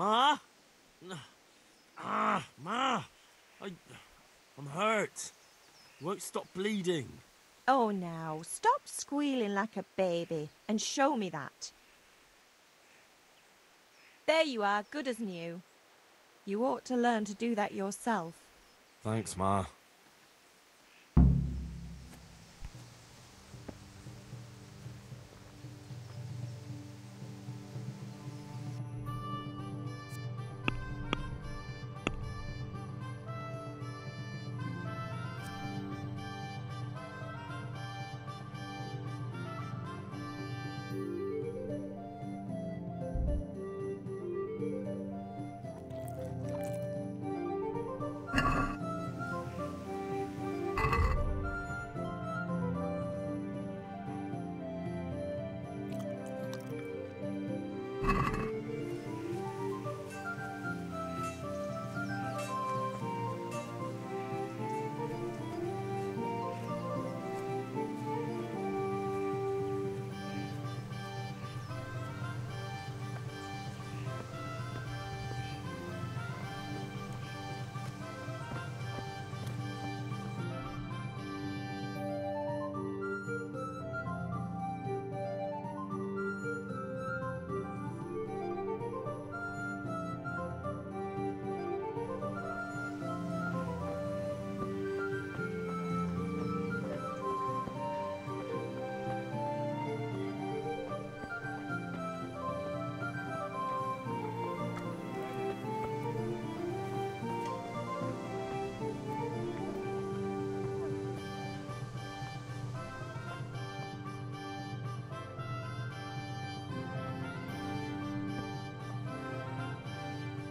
Ma? Ma! I'm hurt. It won't stop bleeding. Oh, now, stop squealing like a baby and show me that. There you are, good as new. You ought to learn to do that yourself. Thanks, Ma.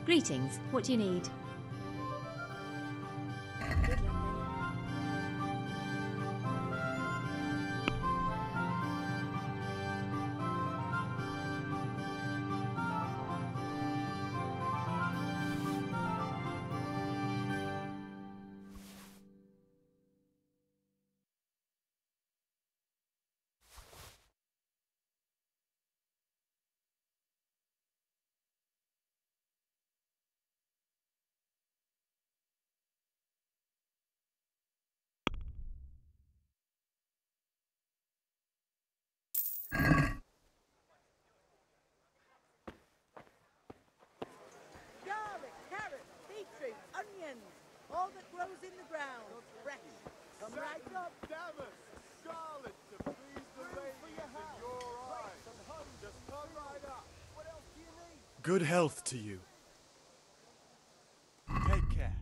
Greetings, what do you need? Garlic, carrots, beetroot, onions, all that grows in the ground. Fresh. Come right up. Damas, garlic to please the ladies in your eyes. Just come right up. What else do you need? Good health to you. Take care.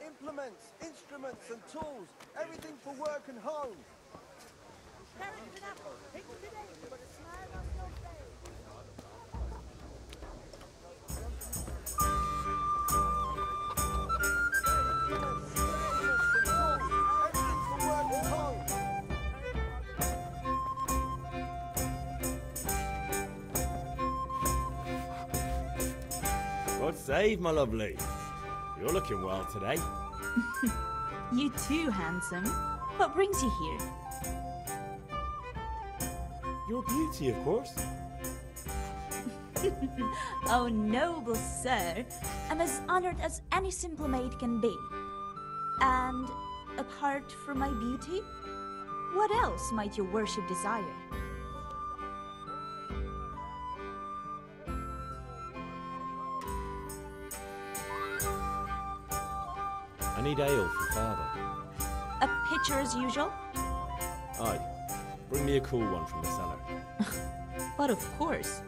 Implements, instruments and tools, everything for work and home. Carrots and apples, picked today, put a smile on your face. Everything for work and home. God save, my lovely. You're looking well today. You too, handsome. What brings you here? Your beauty, of course. Oh, noble sir. I'm as honored as any simple maid can be. And apart from my beauty, what else might your worship desire? I need ale for Father. A pitcher as usual? Aye. Bring me a cool one from the cellar. But of course.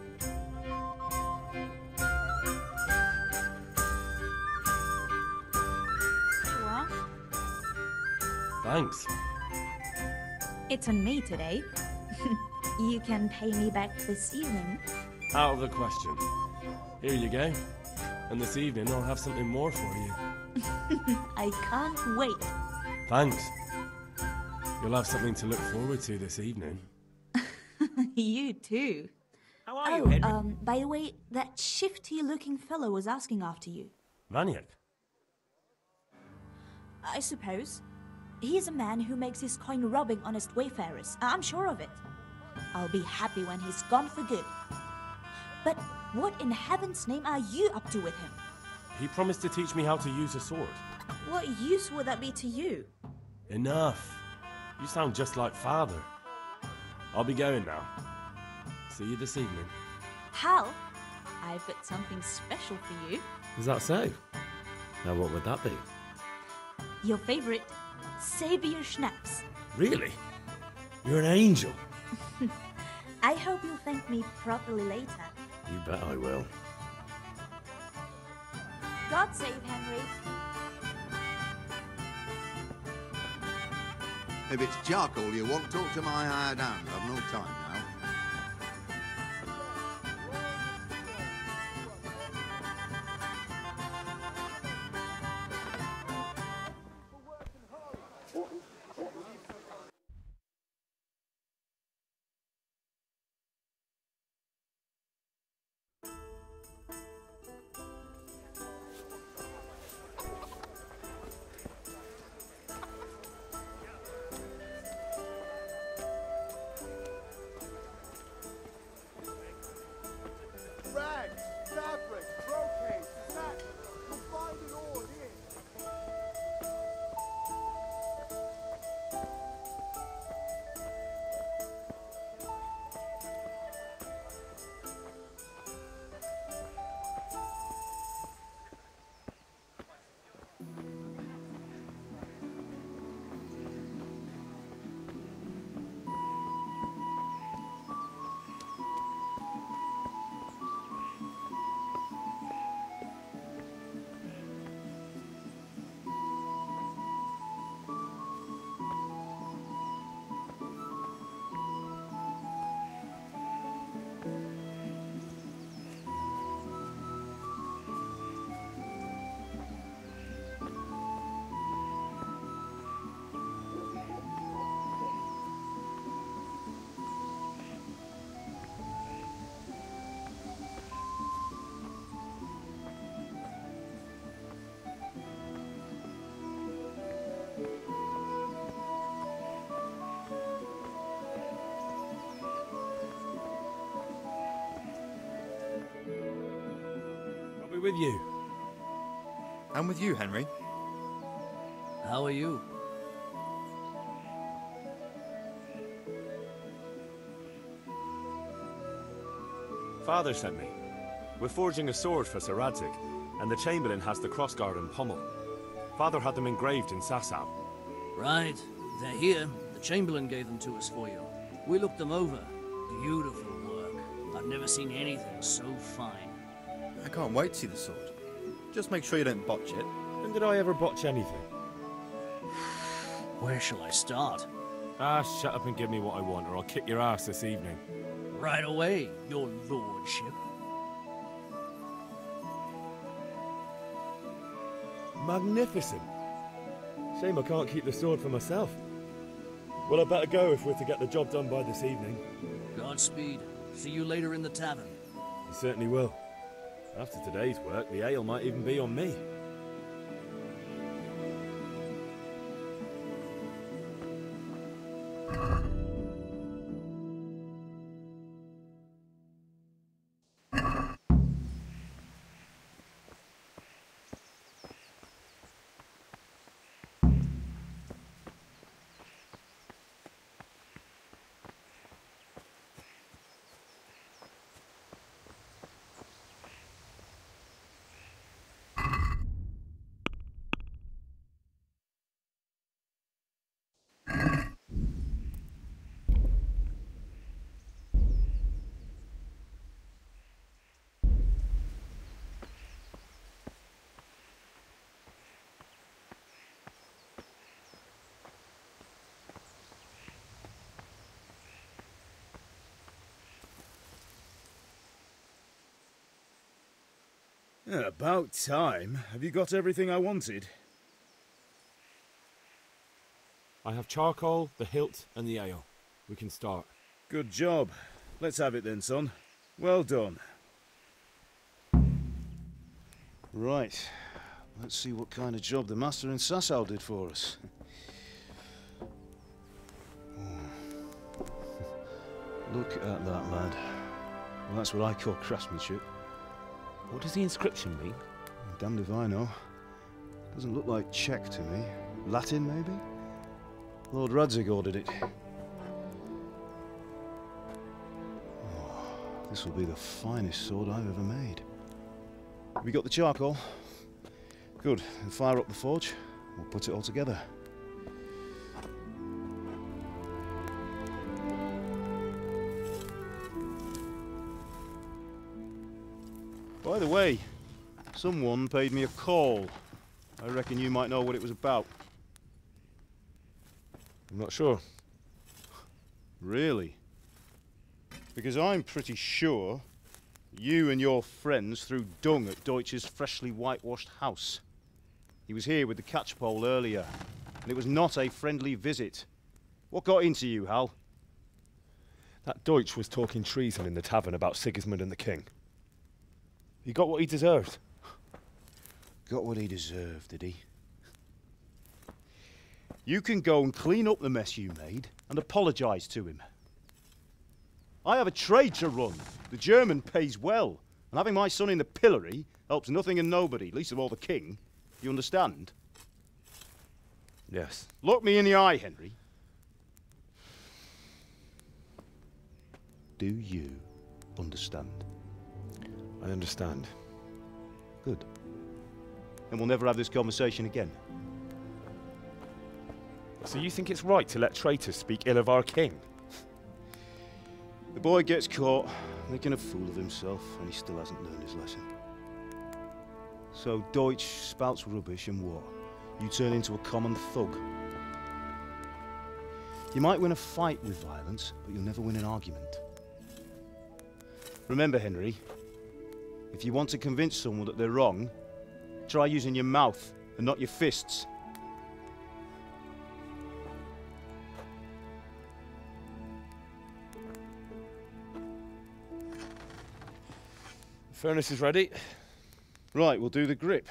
What? Thanks. It's on me today. You can pay me back this evening. Out of the question. Here you go. And this evening I'll have something more for you. I can't wait. Thanks. You'll have something to look forward to this evening. You too. How are you, Henry? By the way, that shifty-looking fellow was asking after you. Vaniak? I suppose. He's a man who makes his coin robbing honest wayfarers. I'm sure of it. I'll be happy when he's gone for good. But what in heaven's name are you up to with him? He promised to teach me how to use a sword. What use would that be to you? Enough. You sound just like Father. I'll be going now. See you this evening. Hal, I've got something special for you. Is that so? Now what would that be? Your favorite, Savior Schnapps. Really? You're an angel. I hope you'll thank me properly later. You bet I will. God save Henry. If it's charcoal you want, talk to my hired hand. I've no time now. Rags, fabric, brocade, snacks. You'll find it all here. I'll be with you. I'm with you, Henry. How are you? Father sent me. We're forging a sword for Sir Radzig, and the Chamberlain has the crossguard and pommel. Father had them engraved in Sasau. Right. They're here. The Chamberlain gave them to us for you. We looked them over. Beautiful work. I've never seen anything so fine. I can't wait to see the sword. Just make sure you don't botch it. When did I ever botch anything? Where shall I start? Ah, shut up and give me what I want, or I'll kick your ass this evening. Right away, your lordship. Magnificent. Shame I can't keep the sword for myself. Well, I better go if we're to get the job done by this evening. Godspeed. See you later in the tavern. You certainly will. After today's work, the ale might even be on me. About time. Have you got everything I wanted? I have charcoal, the hilt, and the ale. We can start. Good job. Let's have it then, son. Well done. Right. Let's see what kind of job the master in Sasau did for us. Look at that, lad. Well, that's what I call craftsmanship. What does the inscription mean? Damned if I know. Doesn't look like Czech to me. Latin, maybe? Lord Radzig ordered it. Oh, this will be the finest sword I've ever made. Have you got the charcoal? Good. Then fire up the forge. We'll put it all together. By the way, someone paid me a call. I reckon you might know what it was about. I'm not sure. Really? Because I'm pretty sure you and your friends threw dung at Deutsch's freshly whitewashed house. He was here with the catchpole earlier, and it was not a friendly visit. What got into you, Hal? That Deutsch was talking treason in the tavern about Sigismund and the king. He got what he deserved. Got what he deserved, did he? You can go and clean up the mess you made and apologise to him. I have a trade to run. The German pays well, and having my son in the pillory helps nothing and nobody, least of all the king. You understand? Yes. Look me in the eye, Henry. Do you understand? I understand. Good. Then we'll never have this conversation again. So you think it's right to let traitors speak ill of our king? The boy gets caught, making a fool of himself, and he still hasn't learned his lesson. So Deutsch spouts rubbish, and what? You turn into a common thug. You might win a fight with violence, but you'll never win an argument. Remember, Henry, if you want to convince someone that they're wrong, try using your mouth and not your fists. The furnace is ready. Right, we'll do the grip.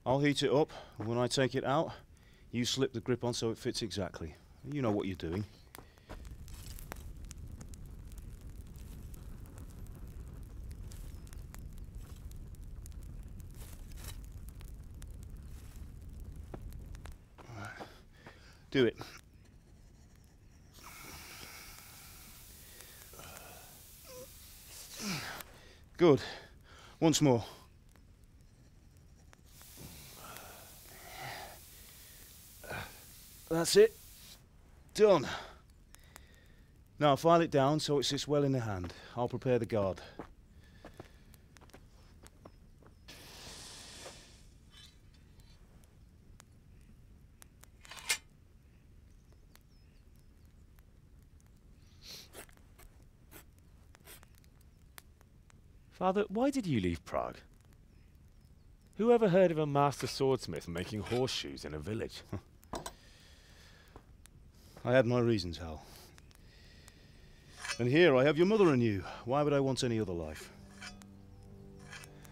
I'll heat it up, and when I take it out, you slip the grip on so it fits exactly. You know what you're doing. Do it. Good. Once more. That's it. Done. Now file it down so it sits well in the hand. I'll prepare the guard. Father, why did you leave Prague? Who ever heard of a master swordsmith making horseshoes in a village? I had my reasons, Hal. And here I have your mother and you. Why would I want any other life?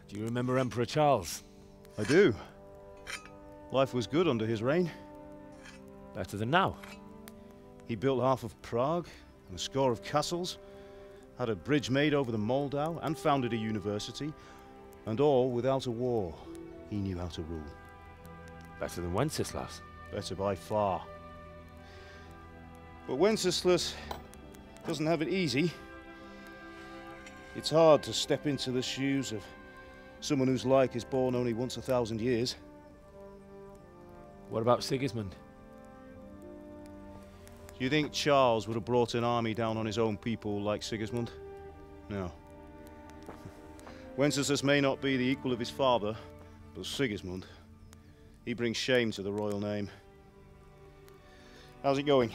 Do you remember Emperor Charles? I do. Life was good under his reign. Better than now. He built half of Prague and a score of castles, had a bridge made over the Moldau, and founded a university, and all without a war. He knew how to rule. Better than Wenceslas. Better by far. But Wenceslas doesn't have it easy. It's hard to step into the shoes of someone whose like is born only once 1,000 years. What about Sigismund? Do you think Charles would have brought an army down on his own people like Sigismund? No. Wenceslas may not be the equal of his father, but Sigismund, he brings shame to the royal name. How's it going?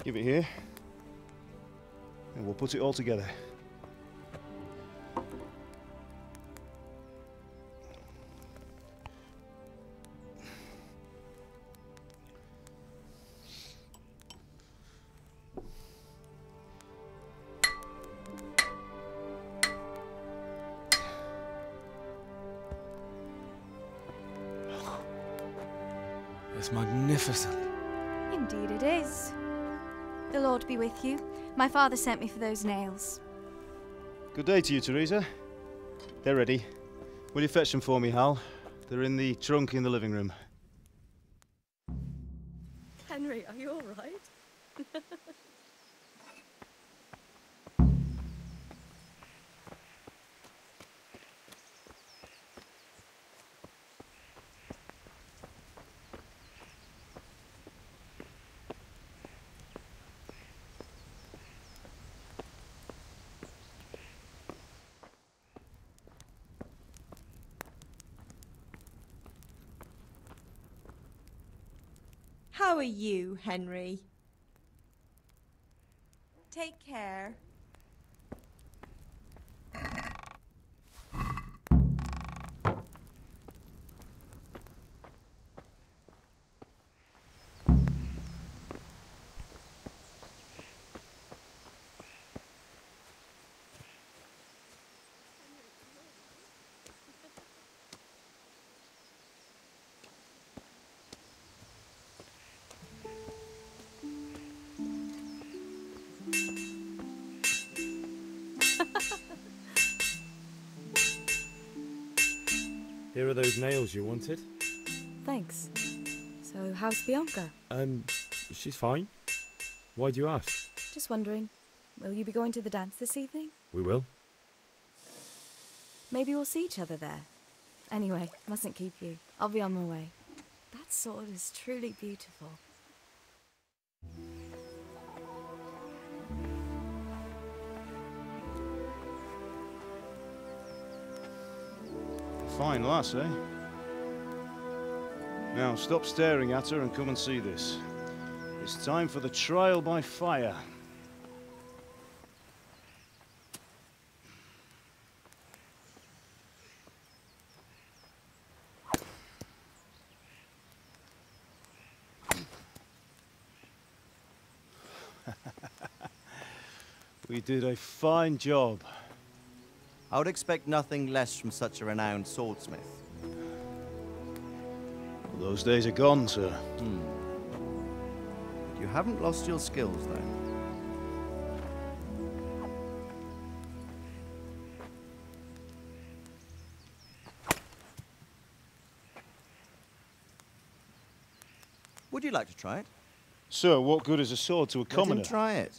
Give it here. And we'll put it all together. It's magnificent. Indeed it is. The Lord be with you. My father sent me for those nails. Good day to you, Teresa. They're ready. Will you fetch them for me, Hal? They're in the trunk in the living room. Henry, are you all right? How are you, Henry? Take care. Here are those nails you wanted. Thanks. So, how's Bianca? She's fine. Why do you ask? Just wondering, will you be going to the dance this evening? We will. Maybe we'll see each other there. Anyway, mustn't keep you. I'll be on my way. That sword is truly beautiful. Fine lass, eh? Now, stop staring at her and come and see this. It's time for the trial by fire. We did a fine job. I would expect nothing less from such a renowned swordsmith. Well, those days are gone, sir. You haven't lost your skills, though. Would you like to try it? Sir, what good is a sword to a commoner? Let him try it.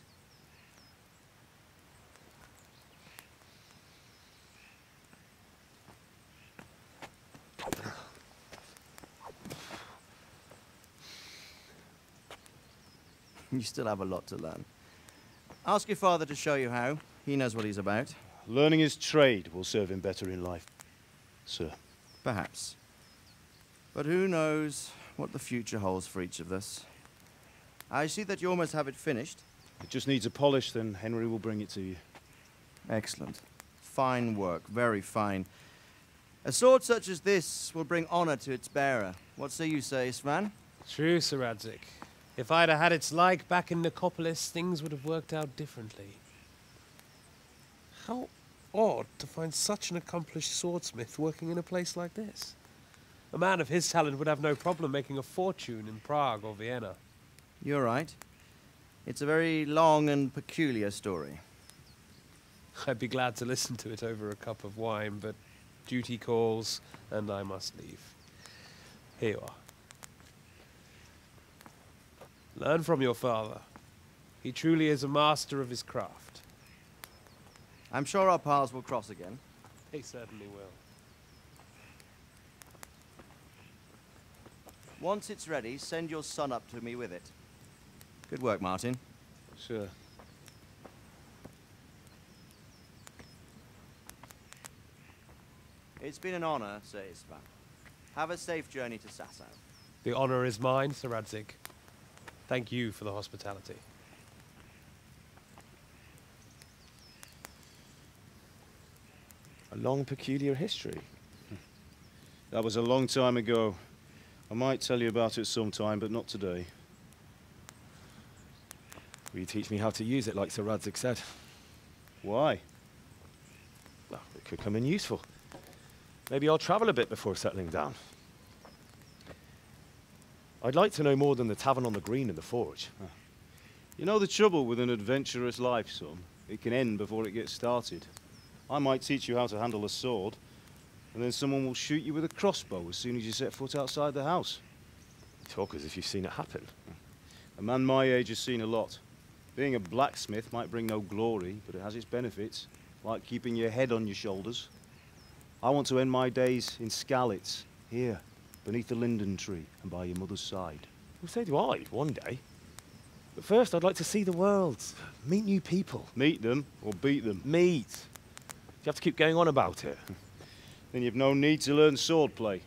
You still have a lot to learn. Ask your father to show you how. He knows what he's about. Learning his trade will serve him better in life, sir. Perhaps. But who knows what the future holds for each of us. I see that you almost have it finished. It just needs a polish, then Henry will bring it to you. Excellent. Fine work, very fine. A sword such as this will bring honor to its bearer. What say you, Svan? True, Sir Radzik. If I'd have had its like back in Nicopolis, things would have worked out differently. How odd to find such an accomplished swordsmith working in a place like this. A man of his talent would have no problem making a fortune in Prague or Vienna. You're right. It's a very long and peculiar story. I'd be glad to listen to it over a cup of wine, but duty calls, and I must leave. Here you are. Learn from your father. He truly is a master of his craft. I'm sure our paths will cross again. They certainly will. Once it's ready, send your son up to me with it. Good work, Martin. Sir. It's been an honor, Sir Isvan. Have a safe journey to Sasau. The honor is mine, Sir Radzik. Thank you for the hospitality. A long, peculiar history. That was a long time ago. I might tell you about it sometime, but not today. Will you teach me how to use it like Sir Radzig said? Why? Well, it could come in useful. Maybe I'll travel a bit before settling down. I'd like to know more than the tavern on the green and the forge. You know the trouble with an adventurous life, son? It can end before it gets started. I might teach you how to handle a sword, and then someone will shoot you with a crossbow as soon as you set foot outside the house. You talk as if you've seen it happen. A man my age has seen a lot. Being a blacksmith might bring no glory, but it has its benefits, like keeping your head on your shoulders. I want to end my days in Skalitz, here, beneath the linden tree and by your mother's side. Well, so do I, one day. But first, I'd like to see the world, meet new people. Meet them or beat them? Meet. You have to keep going on about it. Then you've no need to learn swordplay.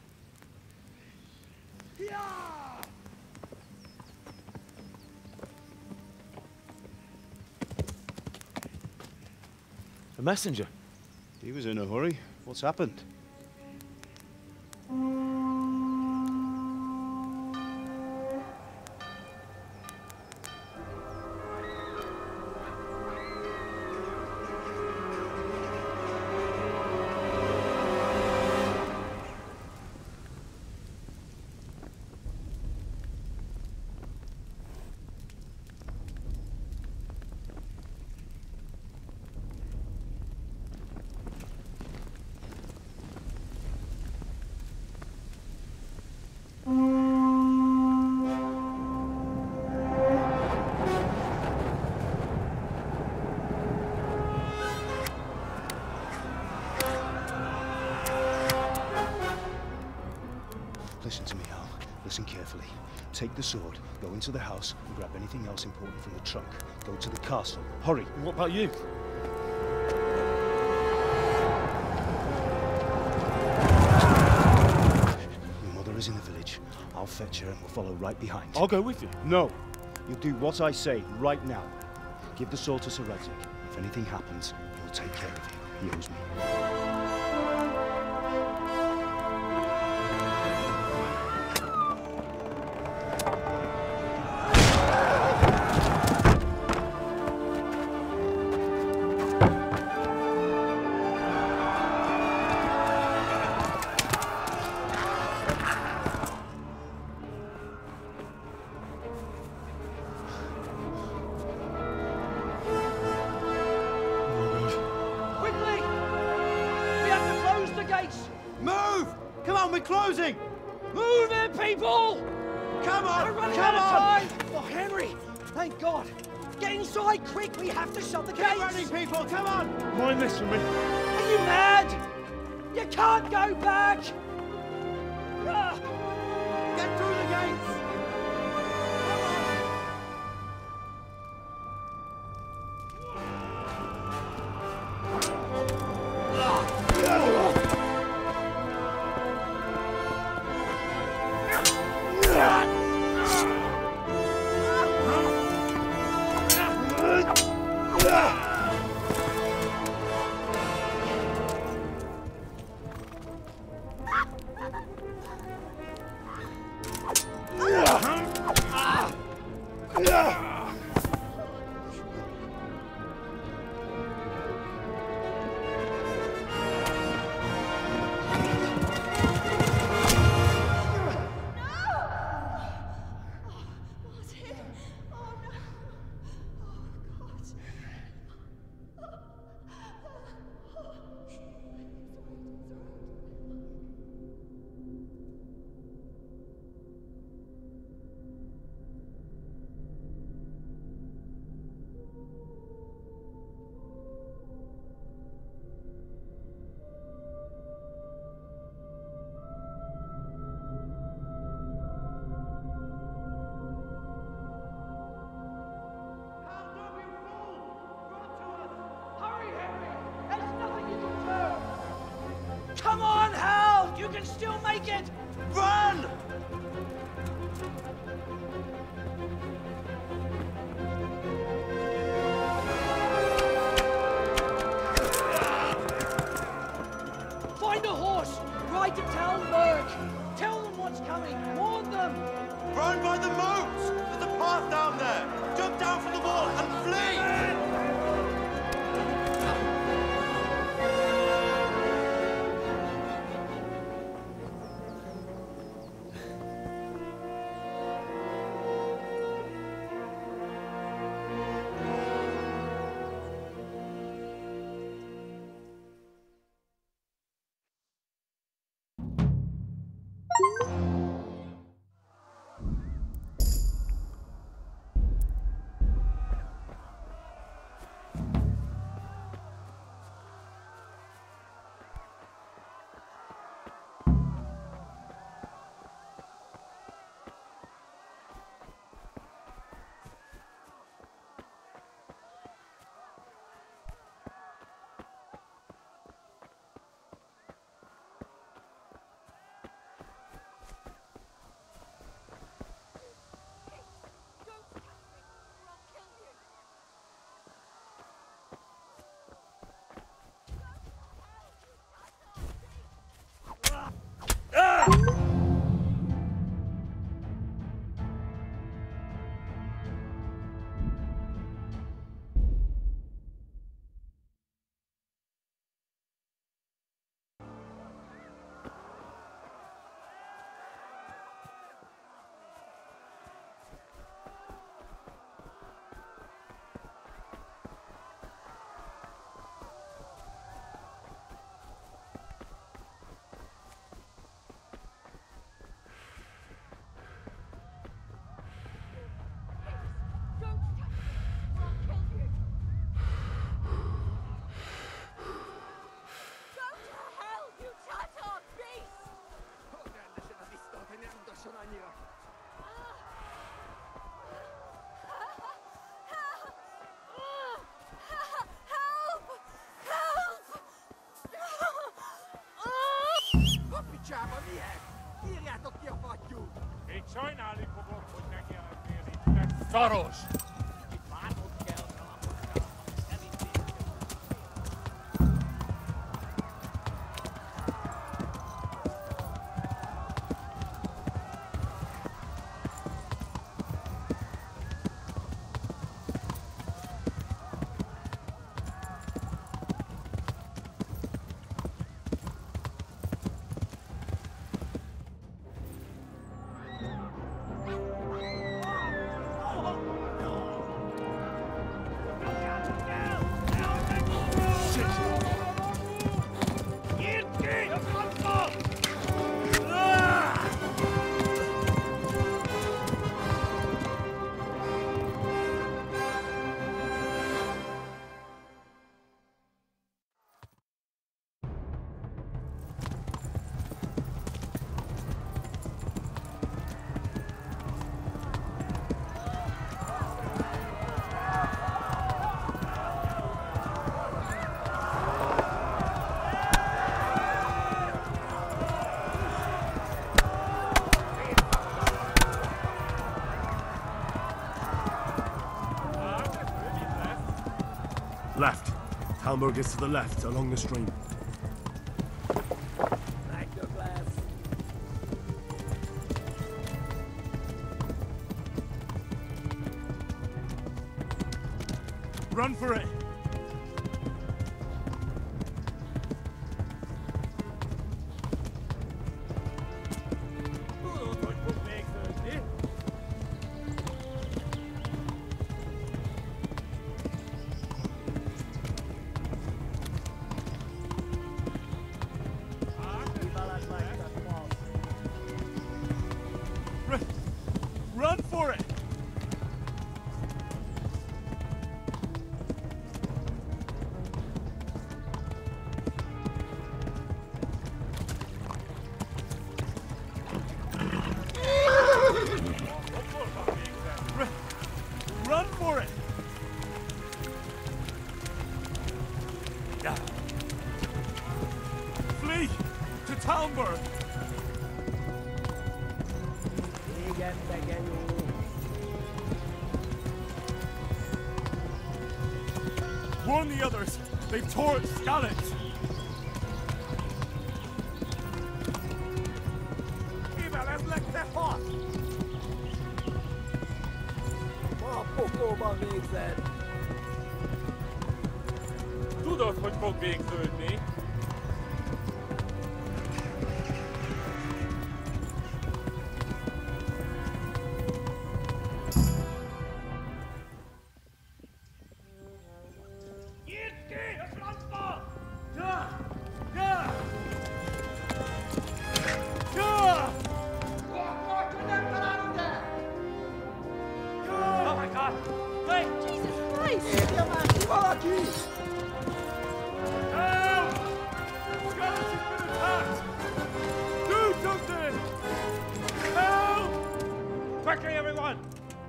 A messenger. He was in a hurry. What's happened? Listen to me, Al. Listen carefully. Take the sword, go into the house, and grab anything else important from the trunk. Go to the castle. Hurry. What about you? Your mother is in the village. I'll fetch her and we'll follow right behind. I'll go with you. No. You'll do what I say right now. Give the sword to Sir Radzig. If anything happens, he'll take care of you. He owes me. Closing! Move it, people! Come on! We're running Come out of on! time! Oh, Henry! Thank God! Get inside, quick! We have to shut the gates! Get running, people! Come on! Mind this for me. Are you mad? You can't go back! Get through the gates! Come on, Hal! You can still make it! Run! Csába mihez? Írjátok ki a fattyút! Még sajnálni fogok, hogy megjelentél itt, de szaros! Itt várnod kell kalapokra, nem itt. Left. Talmberg is to the left, along the stream. Back your glass. Run for it! Run for it! Run for it! Flee to Talmberg! Igen, igen, jó. Warn the others! They've tore at Scarlet! Kivel ez lett te fasz? Ma a pokóban végzed. Tudod, hogy fog végződni? Quickly, everyone!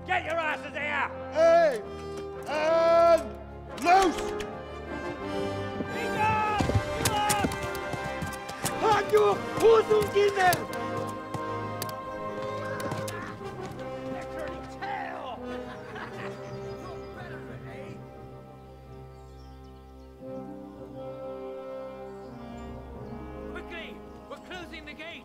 Get your asses here! Hey! And loose! Hagyjuk! Húzzunk innen! They're turning tail! Quickly! We're closing the gate!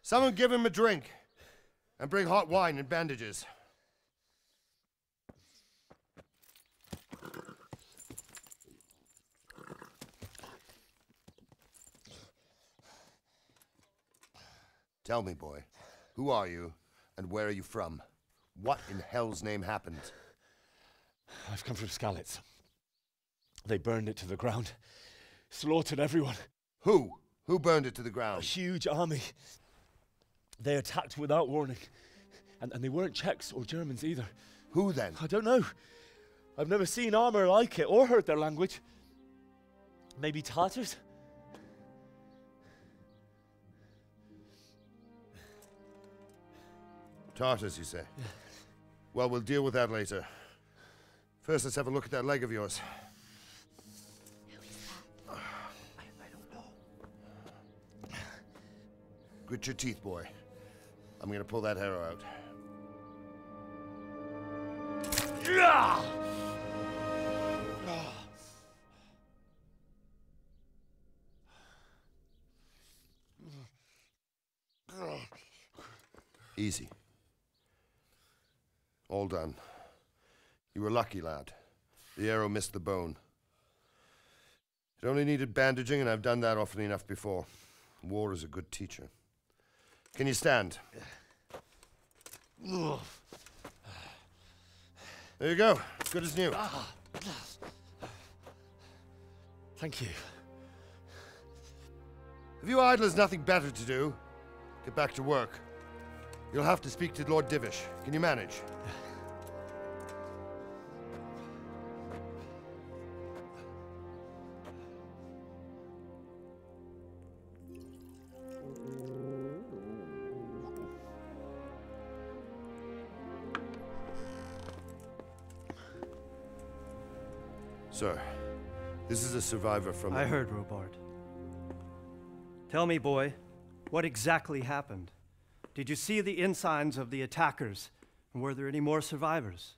Someone give him a drink. And bring hot wine and bandages. Tell me, boy, who are you and where are you from? What in hell's name happened? I've come from Skalitz. They burned it to the ground. Slaughtered everyone. Who? Who burned it to the ground? A huge army. They attacked without warning. And they weren't Czechs or Germans either. Who then? I don't know. I've never seen armor like it or heard their language. Maybe Tatars? Tartars, you say? Well, we'll deal with that later. First, let's have a look at that leg of yours. I don't know. Grit your teeth, boy. I'm gonna pull that arrow out. Easy. All done. You were lucky, lad. The arrow missed the bone. It only needed bandaging, and I've done that often enough before. War is a good teacher. Can you stand? There you go. Good as new. Thank you. If you idlers nothing better to do, get back to work. You'll have to speak to Lord Divish. Can you manage? Sir, this is a survivor from... I heard, Robard. Tell me, boy, what exactly happened? Did you see the ensigns of the attackers? And were there any more survivors?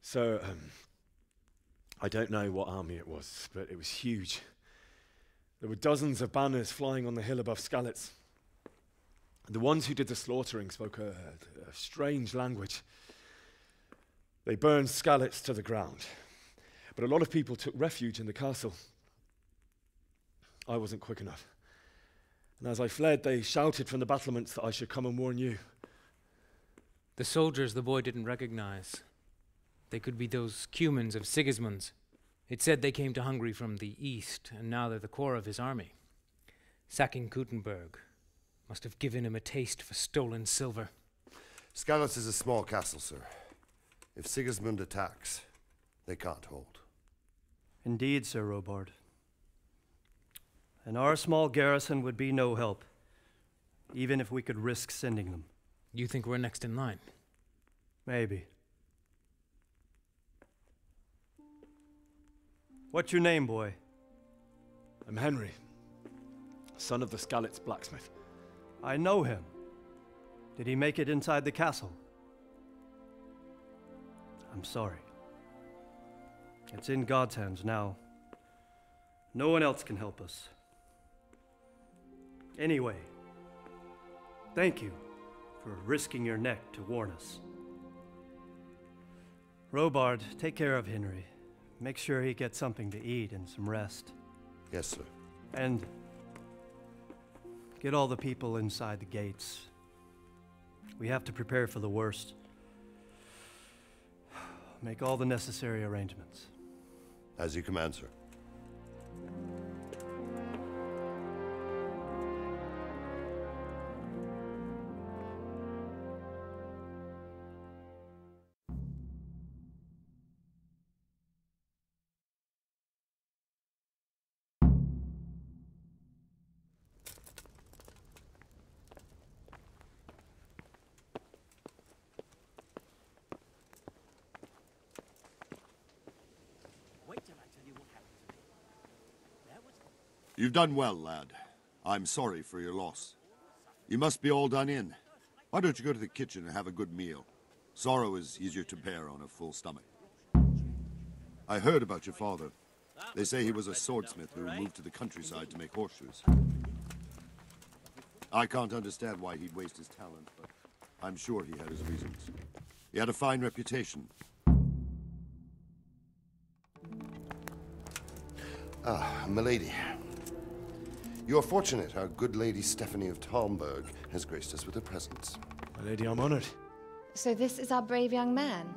So, I don't know what army it was, but it was huge. There were dozens of banners flying on the hill above Skalitz. The ones who did the slaughtering spoke a strange language. They burned Skalitz to the ground. But a lot of people took refuge in the castle. I wasn't quick enough. And as I fled, they shouted from the battlements that I should come and warn you. The soldiers the boy didn't recognize. They could be those Cumans of Sigismund's. It said they came to Hungary from the east, and now they're the core of his army. Sacking Gutenberg must have given him a taste for stolen silver. Skalitz is a small castle, sir. If Sigismund attacks, they can't hold. Indeed, Sir Robard. And our small garrison would be no help, even if we could risk sending them. You think we're next in line? Maybe. What's your name, boy? I'm Henry, son of the Skalitz blacksmith. I know him. Did he make it inside the castle? I'm sorry. It's in God's hands now. No one else can help us. Anyway, thank you for risking your neck to warn us. Robard, take care of Henry. Make sure he gets something to eat and some rest. Yes, sir. And get all the people inside the gates. We have to prepare for the worst. Make all the necessary arrangements. As you command, sir. You've done well, lad. I'm sorry for your loss. You must be all done in. Why don't you go to the kitchen and have a good meal? Sorrow is easier to bear on a full stomach. I heard about your father. They say he was a swordsmith who moved to the countryside to make horseshoes. I can't understand why he'd waste his talent, but I'm sure he had his reasons. He had a fine reputation. Ah, milady. You are fortunate our good lady Stephanie of Talmberg has graced us with her presence. My lady, I'm honored. So this is our brave young man.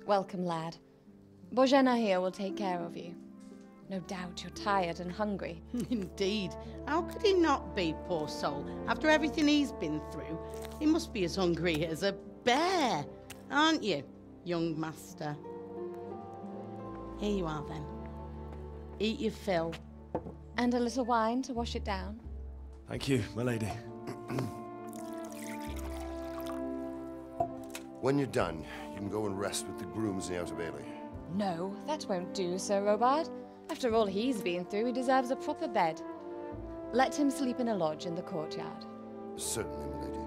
Welcome, lad. Bozhena here will take care of you. No doubt you're tired and hungry. Indeed. How could he not be, poor soul? After everything he's been through, he must be as hungry as a bear, aren't you, young master? Here you are, then. Eat your fill. And a little wine to wash it down. Thank you, my lady. When you're done, you can go and rest with the grooms in the Outer Bailey. No, that won't do, Sir Robard. After all he's been through, he deserves a proper bed. Let him sleep in a lodge in the courtyard. Certainly, my lady.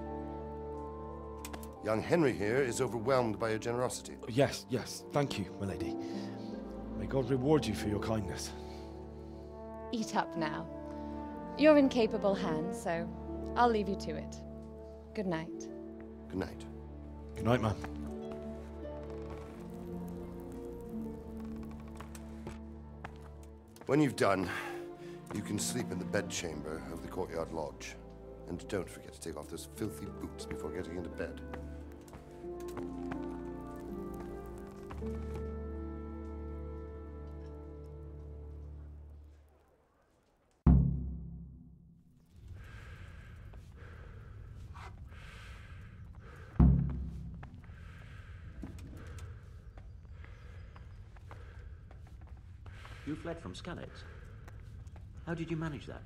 Young Henry here is overwhelmed by your generosity. Yes, yes. Thank you, my lady. May God reward you for your kindness. Eat up now. You're in capable hands, so I'll leave you to it. Good night. Good night. Good night, ma'am. When you've done, you can sleep in the bedchamber of the courtyard lodge. And don't forget to take off those filthy boots before getting into bed. You fled from Skalitz. How did you manage that?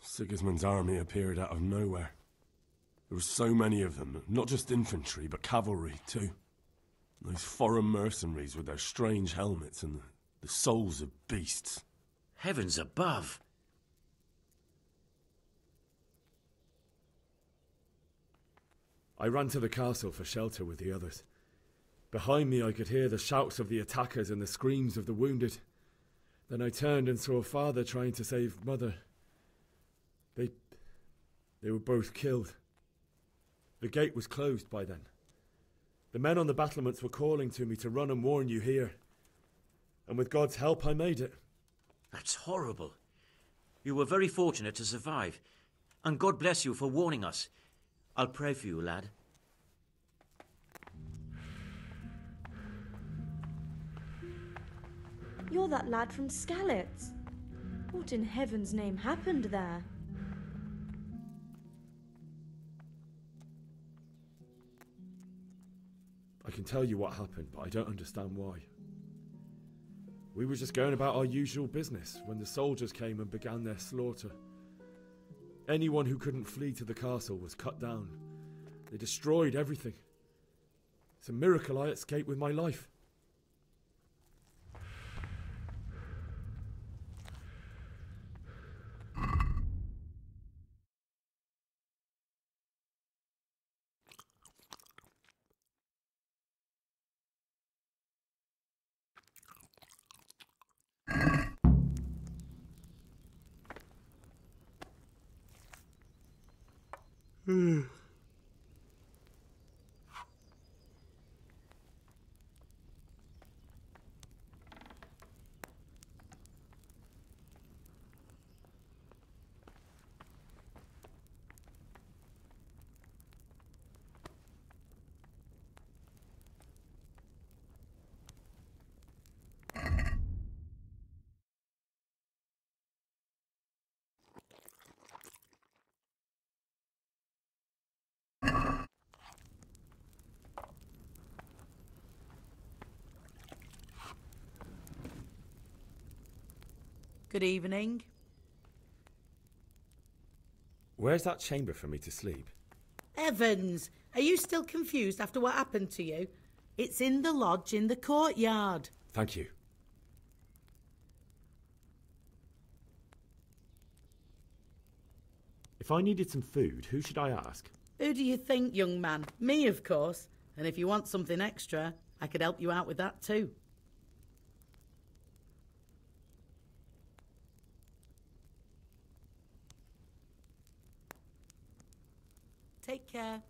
Sigismund's army appeared out of nowhere. There were so many of them, not just infantry, but cavalry too. Those foreign mercenaries with their strange helmets and the souls of beasts. Heavens above! I ran to the castle for shelter with the others. Behind me I could hear the shouts of the attackers and the screams of the wounded. Then I turned and saw father trying to save mother. They were both killed. The gate was closed by then. The men on the battlements were calling to me to run and warn you here. And with God's help, I made it. That's horrible. You were very fortunate to survive. And God bless you for warning us. I'll pray for you, lad. You're that lad from Skalitz. What in heaven's name happened there? I can tell you what happened, but I don't understand why. We were just going about our usual business when the soldiers came and began their slaughter. Anyone who couldn't flee to the castle was cut down. They destroyed everything. It's a miracle I escaped with my life. Good evening. Where's that chamber for me to sleep? Evans, are you still confused after what happened to you? It's in the lodge in the courtyard. Thank you. If I needed some food, who should I ask? Who do you think, young man? Me, of course. And if you want something extra, I could help you out with that too. Take care.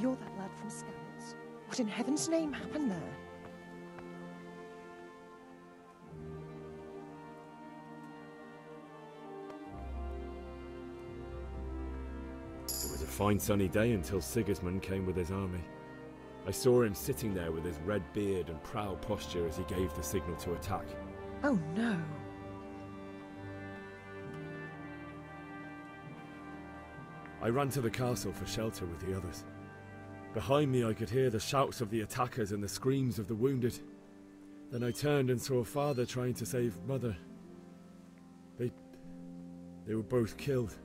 You're that lad from Scouts. What in heaven's name happened there? It was a fine sunny day until Sigismund came with his army. I saw him sitting there with his red beard and proud posture as he gave the signal to attack. Oh no. I ran to the castle for shelter with the others. Behind me I could hear the shouts of the attackers and the screams of the wounded. Then I turned and saw Father trying to save Mother. They were both killed.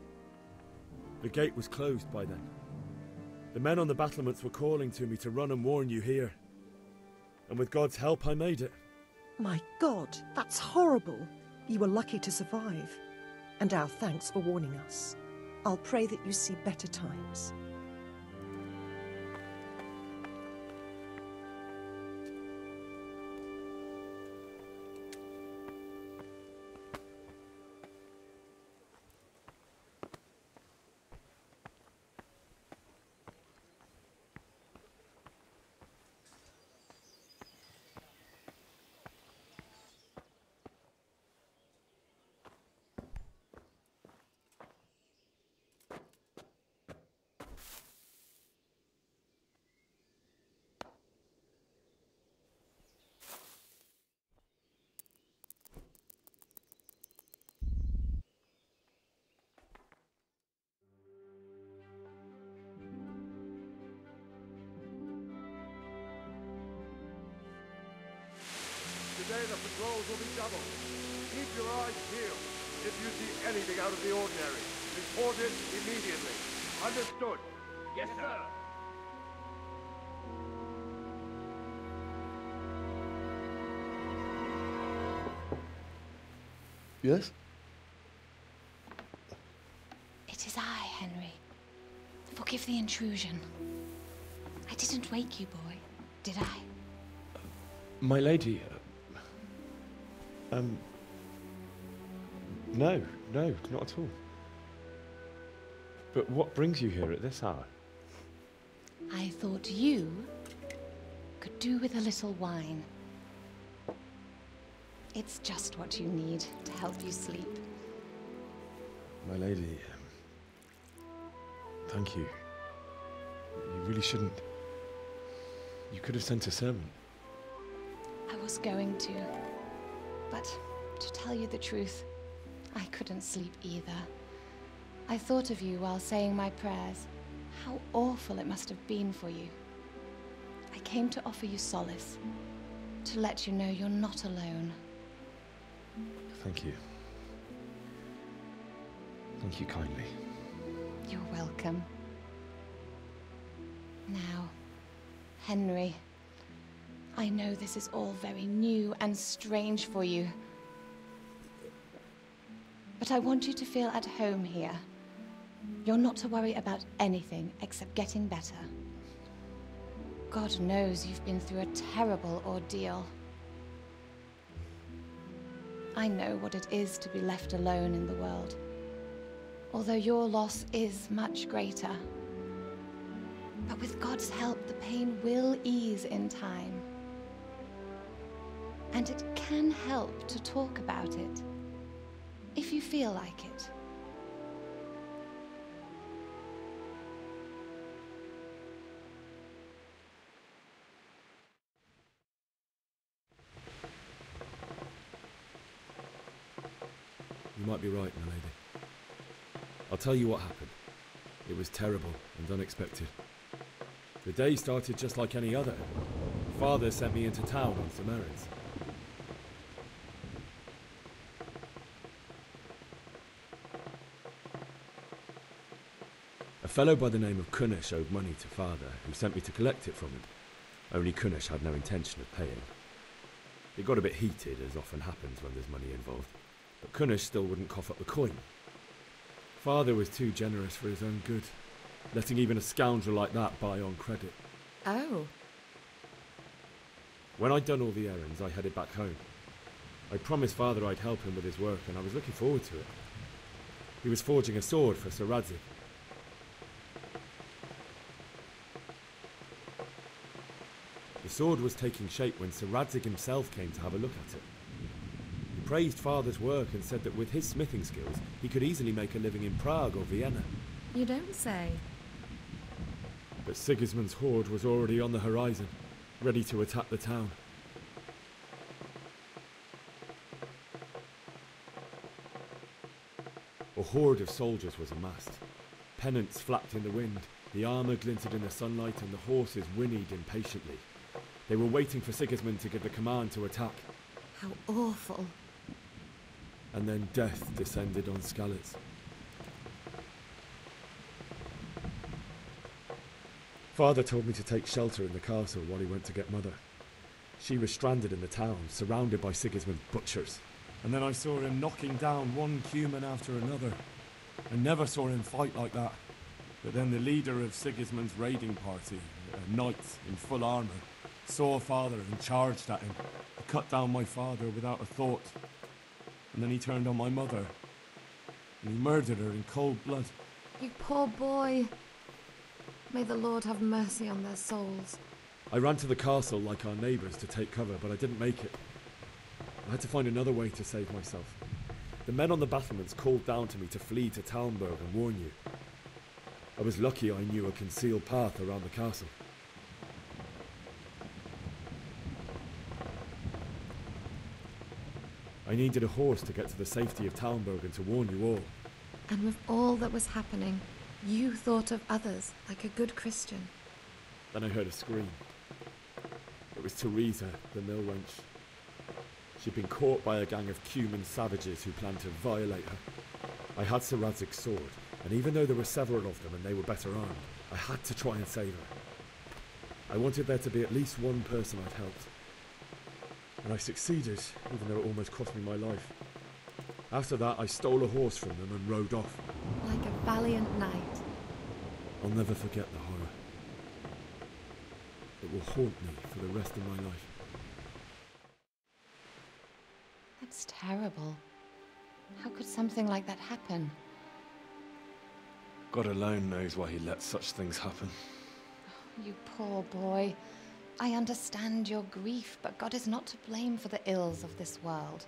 The gate was closed by then. The men on the battlements were calling to me to run and warn you here. And with God's help I made it. My God, that's horrible. You were lucky to survive. And our thanks for warning us. I'll pray that you see better times. Today the patrols will be doubled. Keep your eyes peeled. If you see anything out of the ordinary, report it immediately. Understood? Yes, sir. Yes? It is I, Henry. Forgive the intrusion. I didn't wake you, boy, did I? My lady, no, not at all. But what brings you here at this hour? I thought you could do with a little wine. It's just what you need to help you sleep. My lady, thank you. You really shouldn't. You could have sent a servant. I was going to, but to tell you the truth, I couldn't sleep either. I thought of you while saying my prayers. How awful it must have been for you. I came to offer you solace, to let you know you're not alone. Thank you. Thank you kindly. You're welcome. Now, Henry, I know this is all very new and strange for you. But I want you to feel at home here. You're not to worry about anything except getting better. God knows you've been through a terrible ordeal. I know what it is to be left alone in the world, although your loss is much greater. But with God's help, the pain will ease in time. And it can help to talk about it, if you feel like it. You might be right, my lady. I'll tell you what happened. It was terrible and unexpected. The day started just like any other. Father sent me into town on some errands. A fellow by the name of Kunish owed money to Father, who sent me to collect it from him. Only Kunish had no intention of paying. It got a bit heated, as often happens when there's money involved, but Kunish still wouldn't cough up the coin. Father was too generous for his own good, letting even a scoundrel like that buy on credit. Oh. When I'd done all the errands, I headed back home. I promised Father I'd help him with his work, and I was looking forward to it. He was forging a sword for Sir Radzik. The sword was taking shape when Sir Radzig himself came to have a look at it. He praised Father's work and said that with his smithing skills, he could easily make a living in Prague or Vienna. You don't say. But Sigismund's horde was already on the horizon, ready to attack the town. A horde of soldiers was amassed. Pennants flapped in the wind, the armour glinted in the sunlight, and the horses whinnied impatiently. They were waiting for Sigismund to give the command to attack. How awful. And then death descended on Skalitz. Father told me to take shelter in the castle while he went to get Mother. She was stranded in the town, surrounded by Sigismund's butchers. And then I saw him knocking down one human after another. I never saw him fight like that. But then the leader of Sigismund's raiding party, a knight in full armour, saw Father and charged at him. He cut down my father without a thought. And then he turned on my mother. And he murdered her in cold blood. You poor boy. May the Lord have mercy on their souls. I ran to the castle like our neighbours to take cover, but I didn't make it. I had to find another way to save myself. The men on the battlements called down to me to flee to Talmberg and warn you. I was lucky I knew a concealed path around the castle. I needed a horse to get to the safety of Talmberg and to warn you all. And with all that was happening, you thought of others like a good Christian. Then I heard a scream. It was Teresa, the mill wench. She'd been caught by a gang of Cuman savages who planned to violate her. I had Sir Radzig's sword, and even though there were several of them and they were better armed, I had to try and save her. I wanted there to be at least one person I'd helped. And I succeeded, even though it almost cost me my life. After that, I stole a horse from them and rode off. Like a valiant knight. I'll never forget the horror. It will haunt me for the rest of my life. That's terrible. How could something like that happen? God alone knows why he lets such things happen. You poor boy. I understand your grief, but God is not to blame for the ills of this world.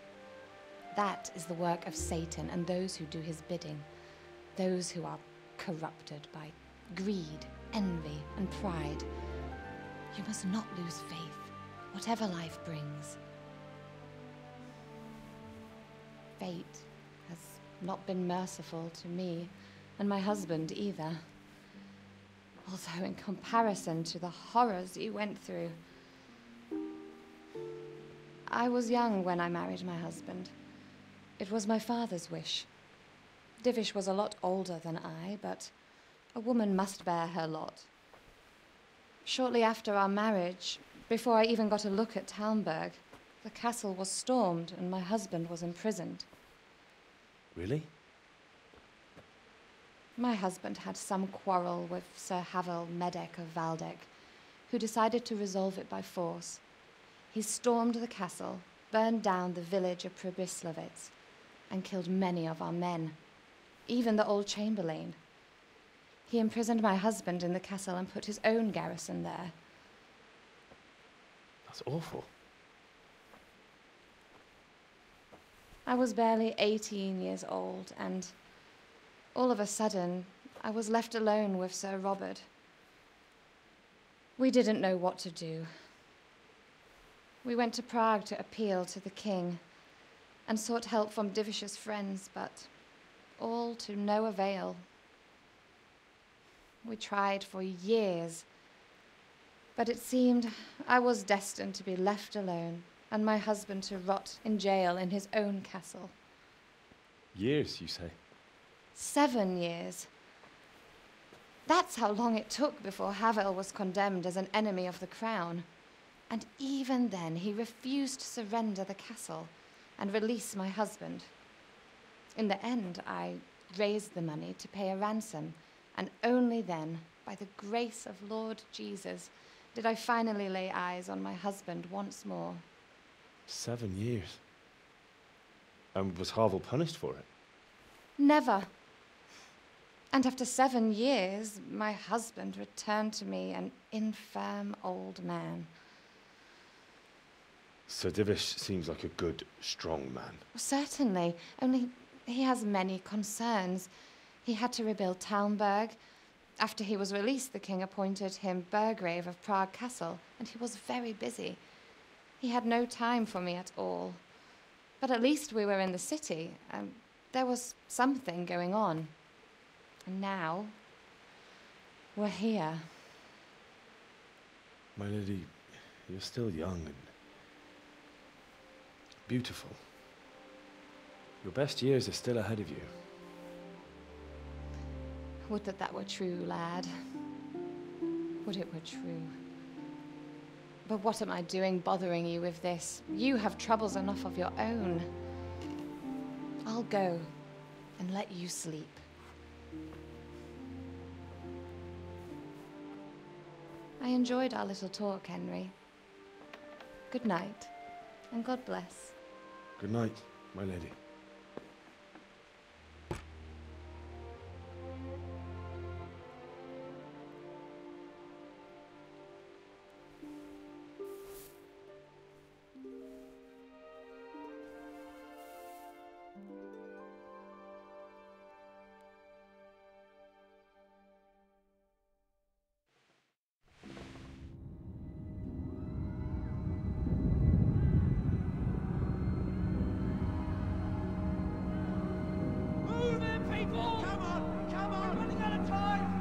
That is the work of Satan and those who do his bidding. Those who are corrupted by greed, envy, and pride. You must not lose faith, whatever life brings. Fate has not been merciful to me, and my husband either. Although in comparison to the horrors you went through. I was young when I married my husband. It was my father's wish. Divish was a lot older than I, but a woman must bear her lot. Shortly after our marriage, before I even got a look at Talmberg, the castle was stormed and my husband was imprisoned. Really? My husband had some quarrel with Sir Havel Medek of Valdek, who decided to resolve it by force. He stormed the castle, burned down the village of Pribyslavitz, and killed many of our men, even the old chamberlain. He imprisoned my husband in the castle and put his own garrison there. That's awful. I was barely 18 years old, and all of a sudden, I was left alone with Sir Robert. We didn't know what to do. We went to Prague to appeal to the king and sought help from Divish's friends, but all to no avail. We tried for years, but it seemed I was destined to be left alone and my husband to rot in jail in his own castle. Years, you say? 7 years. That's how long it took before Havel was condemned as an enemy of the crown. And even then, he refused to surrender the castle and release my husband. In the end, I raised the money to pay a ransom, and only then, by the grace of Lord Jesus, did I finally lay eyes on my husband once more. 7 years? And was Havel punished for it? Never. And after 7 years, my husband returned to me an infirm old man. Sir Divish seems like a good, strong man. Certainly, only he has many concerns. He had to rebuild Talmberg. After he was released, the king appointed him Burgrave of Prague Castle, and he was very busy. He had no time for me at all. But at least we were in the city, and there was something going on. And now, we're here. My lady, you're still young and beautiful. Your best years are still ahead of you. Would that that were true, lad. Would it were true. But what am I doing bothering you with this? You have troubles enough of your own. I'll go and let you sleep. I enjoyed our little talk, Henry. Good night, and God bless. Good night, my lady. Move it, people! Come on! We're running out of time!